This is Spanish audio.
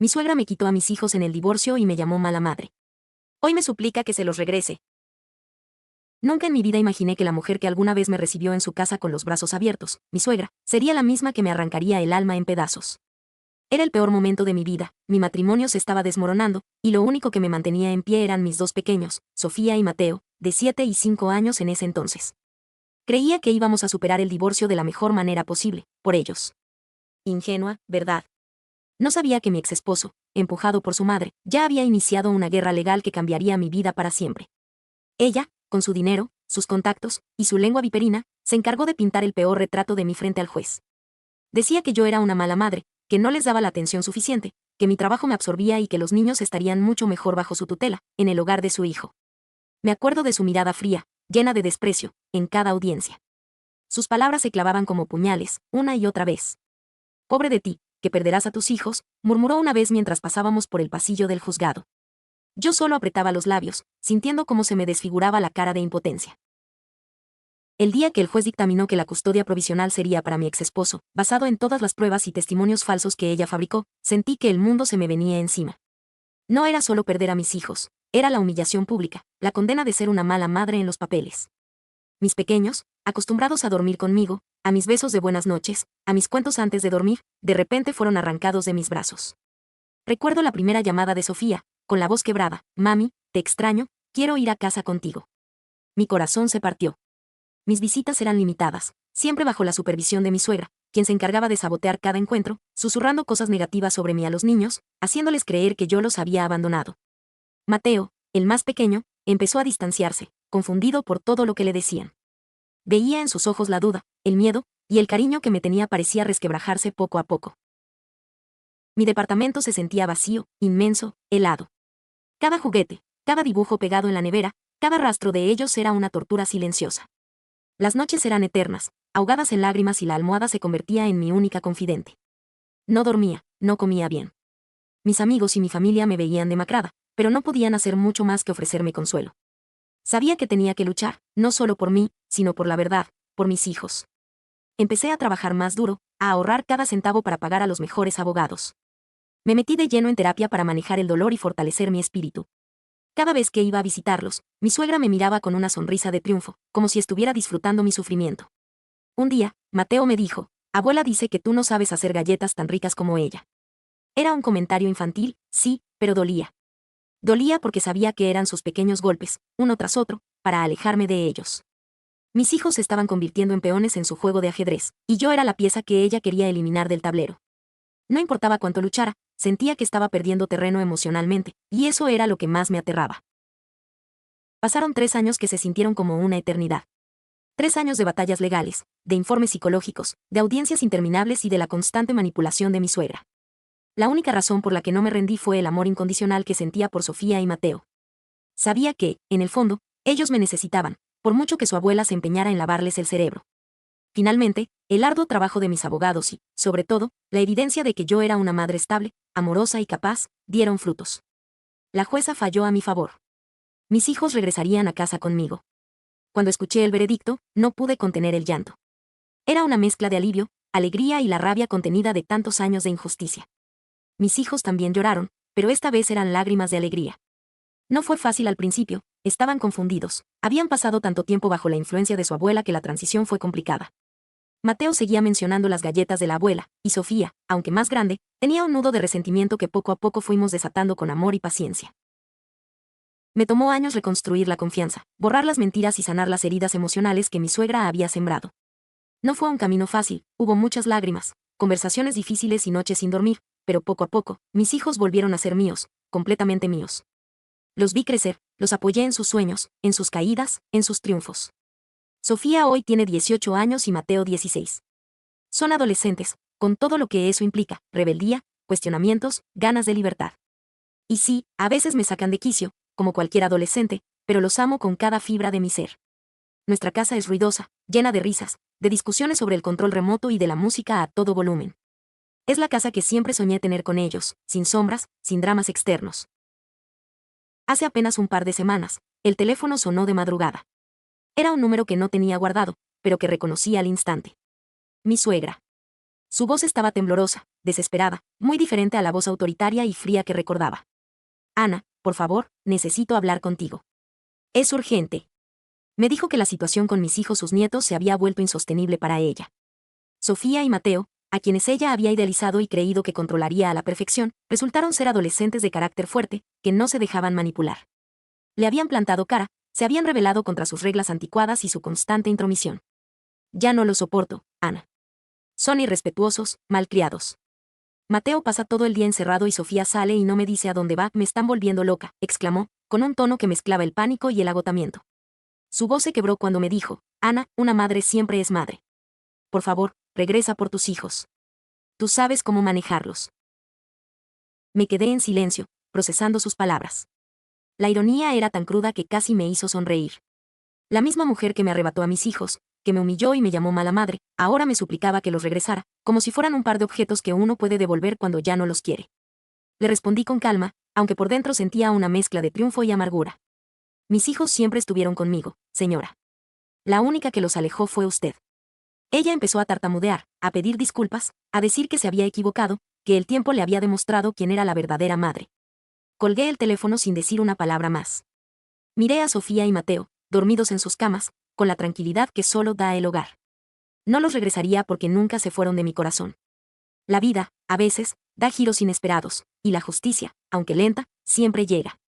Mi suegra me quitó a mis hijos en el divorcio y me llamó mala madre. Hoy me suplica que se los regrese. Nunca en mi vida imaginé que la mujer que alguna vez me recibió en su casa con los brazos abiertos, mi suegra, sería la misma que me arrancaría el alma en pedazos. Era el peor momento de mi vida, mi matrimonio se estaba desmoronando, y lo único que me mantenía en pie eran mis dos pequeños, Sofía y Mateo, de 7 y 5 años en ese entonces. Creía que íbamos a superar el divorcio de la mejor manera posible, por ellos. Ingenua, ¿verdad? No sabía que mi exesposo, empujado por su madre, ya había iniciado una guerra legal que cambiaría mi vida para siempre. Ella, con su dinero, sus contactos y su lengua viperina, se encargó de pintar el peor retrato de mí frente al juez. Decía que yo era una mala madre, que no les daba la atención suficiente, que mi trabajo me absorbía y que los niños estarían mucho mejor bajo su tutela, en el hogar de su hijo. Me acuerdo de su mirada fría, llena de desprecio, en cada audiencia. Sus palabras se clavaban como puñales, una y otra vez. Pobre de ti, que perderás a tus hijos, murmuró una vez mientras pasábamos por el pasillo del juzgado. Yo solo apretaba los labios, sintiendo cómo se me desfiguraba la cara de impotencia. El día que el juez dictaminó que la custodia provisional sería para mi exesposo, basado en todas las pruebas y testimonios falsos que ella fabricó, sentí que el mundo se me venía encima. No era solo perder a mis hijos, era la humillación pública, la condena de ser una mala madre en los papeles. Mis pequeños, acostumbrados a dormir conmigo, a mis besos de buenas noches, a mis cuentos antes de dormir, de repente fueron arrancados de mis brazos. Recuerdo la primera llamada de Sofía, con la voz quebrada: «Mami, te extraño, quiero ir a casa contigo». Mi corazón se partió. Mis visitas eran limitadas, siempre bajo la supervisión de mi suegra, quien se encargaba de sabotear cada encuentro, susurrando cosas negativas sobre mí a los niños, haciéndoles creer que yo los había abandonado. Mateo, el más pequeño, empezó a distanciarse, confundido por todo lo que le decían. Veía en sus ojos la duda, el miedo, y el cariño que me tenía parecía resquebrajarse poco a poco. Mi departamento se sentía vacío, inmenso, helado. Cada juguete, cada dibujo pegado en la nevera, cada rastro de ellos era una tortura silenciosa. Las noches eran eternas, ahogadas en lágrimas y la almohada se convertía en mi única confidente. No dormía, no comía bien. Mis amigos y mi familia me veían demacrada, pero no podían hacer mucho más que ofrecerme consuelo. Sabía que tenía que luchar, no solo por mí, sino por la verdad, por mis hijos. Empecé a trabajar más duro, a ahorrar cada centavo para pagar a los mejores abogados. Me metí de lleno en terapia para manejar el dolor y fortalecer mi espíritu. Cada vez que iba a visitarlos, mi suegra me miraba con una sonrisa de triunfo, como si estuviera disfrutando mi sufrimiento. Un día, Mateo me dijo: «Abuela dice que tú no sabes hacer galletas tan ricas como ella». Era un comentario infantil, sí, pero dolía. Dolía porque sabía que eran sus pequeños golpes, uno tras otro, para alejarme de ellos. Mis hijos se estaban convirtiendo en peones en su juego de ajedrez, y yo era la pieza que ella quería eliminar del tablero. No importaba cuánto luchara, sentía que estaba perdiendo terreno emocionalmente, y eso era lo que más me aterraba. Pasaron 3 años que se sintieron como una eternidad. 3 años de batallas legales, de informes psicológicos, de audiencias interminables y de la constante manipulación de mi suegra. La única razón por la que no me rendí fue el amor incondicional que sentía por Sofía y Mateo. Sabía que, en el fondo, ellos me necesitaban, por mucho que su abuela se empeñara en lavarles el cerebro. Finalmente, el arduo trabajo de mis abogados y, sobre todo, la evidencia de que yo era una madre estable, amorosa y capaz, dieron frutos. La jueza falló a mi favor. Mis hijos regresarían a casa conmigo. Cuando escuché el veredicto, no pude contener el llanto. Era una mezcla de alivio, alegría y la rabia contenida de tantos años de injusticia. Mis hijos también lloraron, pero esta vez eran lágrimas de alegría. No fue fácil al principio, estaban confundidos, habían pasado tanto tiempo bajo la influencia de su abuela que la transición fue complicada. Mateo seguía mencionando las galletas de la abuela, y Sofía, aunque más grande, tenía un nudo de resentimiento que poco a poco fuimos desatando con amor y paciencia. Me tomó años reconstruir la confianza, borrar las mentiras y sanar las heridas emocionales que mi suegra había sembrado. No fue un camino fácil, hubo muchas lágrimas, conversaciones difíciles y noches sin dormir, pero poco a poco, mis hijos volvieron a ser míos, completamente míos. Los vi crecer, los apoyé en sus sueños, en sus caídas, en sus triunfos. Sofía hoy tiene 18 años y Mateo 16. Son adolescentes, con todo lo que eso implica: rebeldía, cuestionamientos, ganas de libertad. Y sí, a veces me sacan de quicio, como cualquier adolescente, pero los amo con cada fibra de mi ser. Nuestra casa es ruidosa, llena de risas, de discusiones sobre el control remoto y de la música a todo volumen. Es la casa que siempre soñé tener con ellos, sin sombras, sin dramas externos. Hace apenas un par de semanas, el teléfono sonó de madrugada. Era un número que no tenía guardado, pero que reconocí al instante. Mi suegra. Su voz estaba temblorosa, desesperada, muy diferente a la voz autoritaria y fría que recordaba. Ana, por favor, necesito hablar contigo. Es urgente. Me dijo que la situación con mis hijos, sus nietos, se había vuelto insostenible para ella. Sofía y Mateo, a quienes ella había idealizado y creído que controlaría a la perfección, resultaron ser adolescentes de carácter fuerte, que no se dejaban manipular. Le habían plantado cara, se habían rebelado contra sus reglas anticuadas y su constante intromisión. Ya no lo soporto, Ana. Son irrespetuosos, malcriados. Mateo pasa todo el día encerrado y Sofía sale y no me dice a dónde va. Me están volviendo loca, exclamó, con un tono que mezclaba el pánico y el agotamiento. Su voz se quebró cuando me dijo, Ana, una madre siempre es madre. Por favor, regresa por tus hijos. Tú sabes cómo manejarlos. Me quedé en silencio, procesando sus palabras. La ironía era tan cruda que casi me hizo sonreír. La misma mujer que me arrebató a mis hijos, que me humilló y me llamó mala madre, ahora me suplicaba que los regresara, como si fueran un par de objetos que uno puede devolver cuando ya no los quiere. Le respondí con calma, aunque por dentro sentía una mezcla de triunfo y amargura. Mis hijos siempre estuvieron conmigo, señora. La única que los alejó fue usted. Ella empezó a tartamudear, a pedir disculpas, a decir que se había equivocado, que el tiempo le había demostrado quién era la verdadera madre. Colgué el teléfono sin decir una palabra más. Miré a Sofía y Mateo, dormidos en sus camas, con la tranquilidad que solo da el hogar. No los regresaría porque nunca se fueron de mi corazón. La vida, a veces, da giros inesperados, y la justicia, aunque lenta, siempre llega.